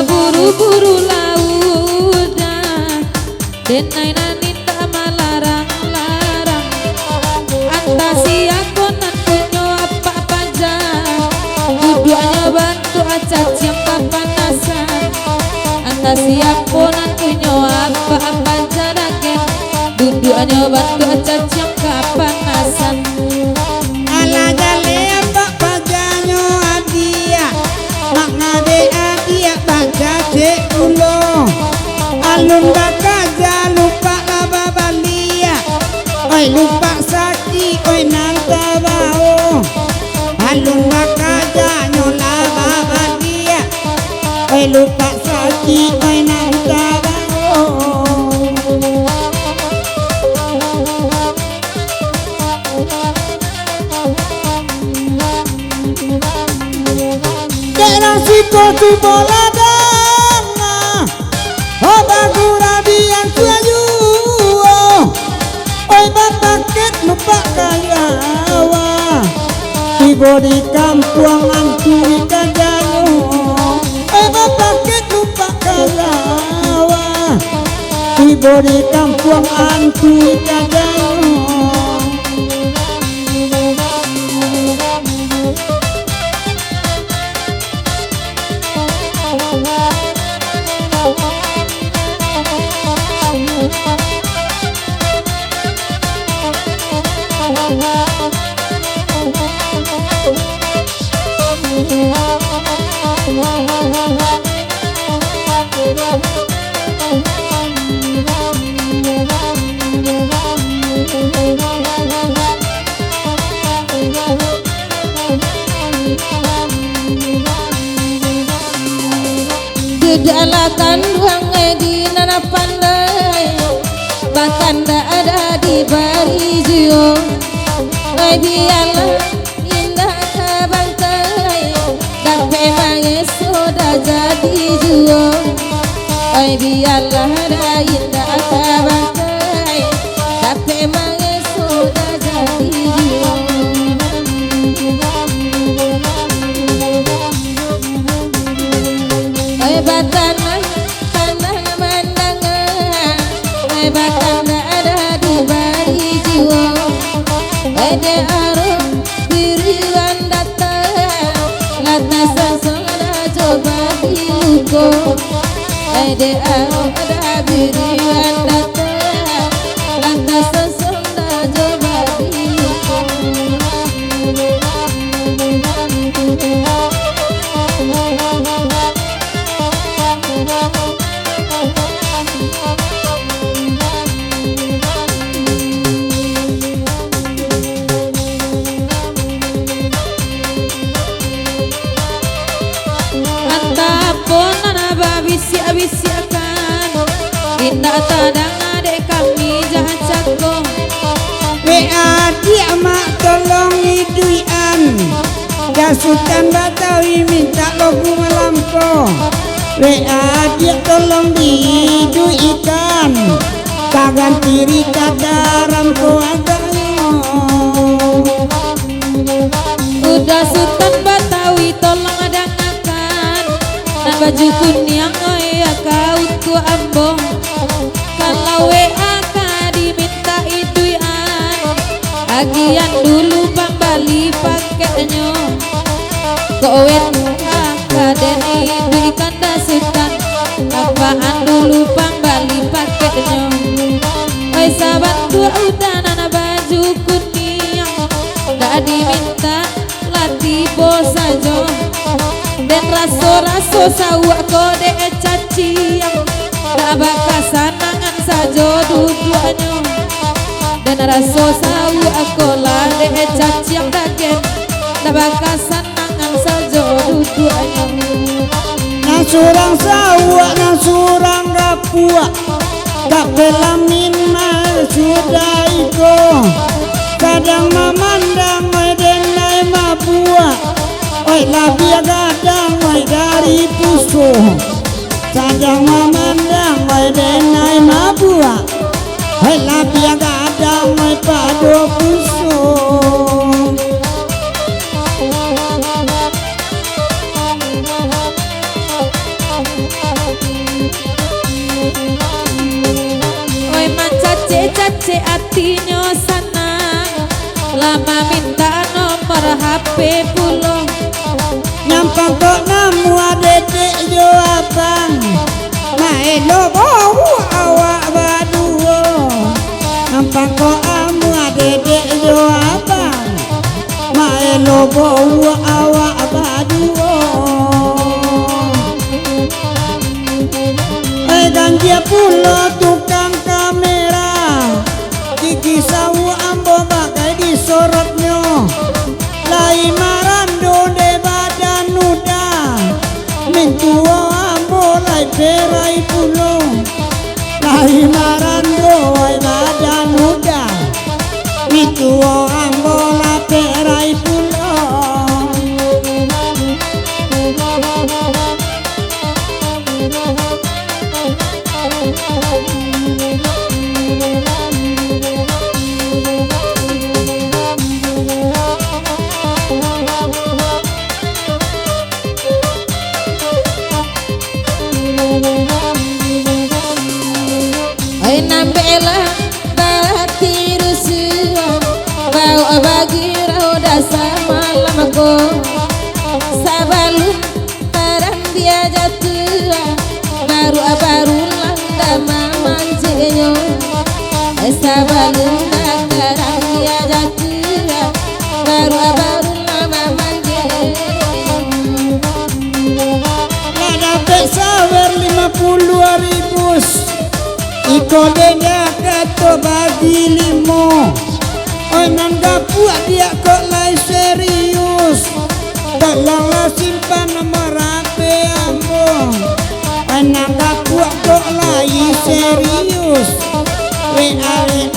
buru-buru laudan denai nanita melarang-larang antasi aku nan punyo apa panjang duduanya bantu acak yang kapanasan antasi aku nan punyo apa panjang duduanya bantu acak yang kapanasan ala gale apa paganyo adia makna de adia baca de ulo alun bakaja lupa laba balia oi lupa saki oi nanta bao alun bakaja nyola balia oi lupa saki oi nanta bao Terasiko tu bola dana oh bagura biang tuayu oi bapaket lupa kayawa tiba di kampung antui kajayo oi bapaket lupa kayawa tiba di kampung antui kajayo Gedalakan ruang di nana pandai bahkan tak ada di barizio oi biarlah indah kabantai dan memang sudah jadi juo oi biarlah ada indah kabantai dan memang sudah jadi juo batana tanah mandangan bahkan tak ada di bari jiwa ede arum diriwan datang latna sasong ada coba diluko ede arum ada diriwan datang latna sasong ada coba diluko abisiakan indah tadang adek kami jahat cako dia mak tolong iduian jasutan batawi minta logu malamko dia tolong diduikan kagan tiri kadaram ko aganyo udah sultan batawi tolong adangakan dan baju kunyang kau tu ambo kalau WA ka diminta ituan agian dulu bang bali paketnya kowen ka den itu ikan dasutan apaan dulu bang bali paketnya oi sahabat tua udan ana baju kuning tak diminta latih bos saja dan raso-raso sawak kode caci yang tak bakal sanangan saja dua-duanya dan raso sawak kola de caci yang dagen tak bakal sanangan saja dua-duanya nang surang sawak nang surang gapua tak pelamin mal sudah iko kadang memandang medenai mabua oi Hai labia gadang wai dari puso Sajang memandang wai denai mabua Hai labia gadang wai pado puso Oi man cace hatinya senang lama minta nomor HP pulo Nyampang kok namu adek yo abang Mae lo bau awak baduo Nyampang kok amu adek yo abang Mae lo bau awak baduo Ganjia pulo tukang kamera Gigi sawu ambo bagai disorotnya Lai marando de badan nuda Mintuo ambo lai perai pulo Lai marando ai badan nuda Mintuo ambo lai perai pulo Oi nambela bati rusuhan bau bagi roda semalam go sabalun tarang dia jatuh baru landa mamanjenyo sabalun tarang dia jatuh baru lama manjenyo Ada pesawer 50.000 Iko denda kato bagi limo Oi nanda puak dia kok lai serius Tolonglah simpan nomor HP ambo Oi nanda puak kok lai serius WA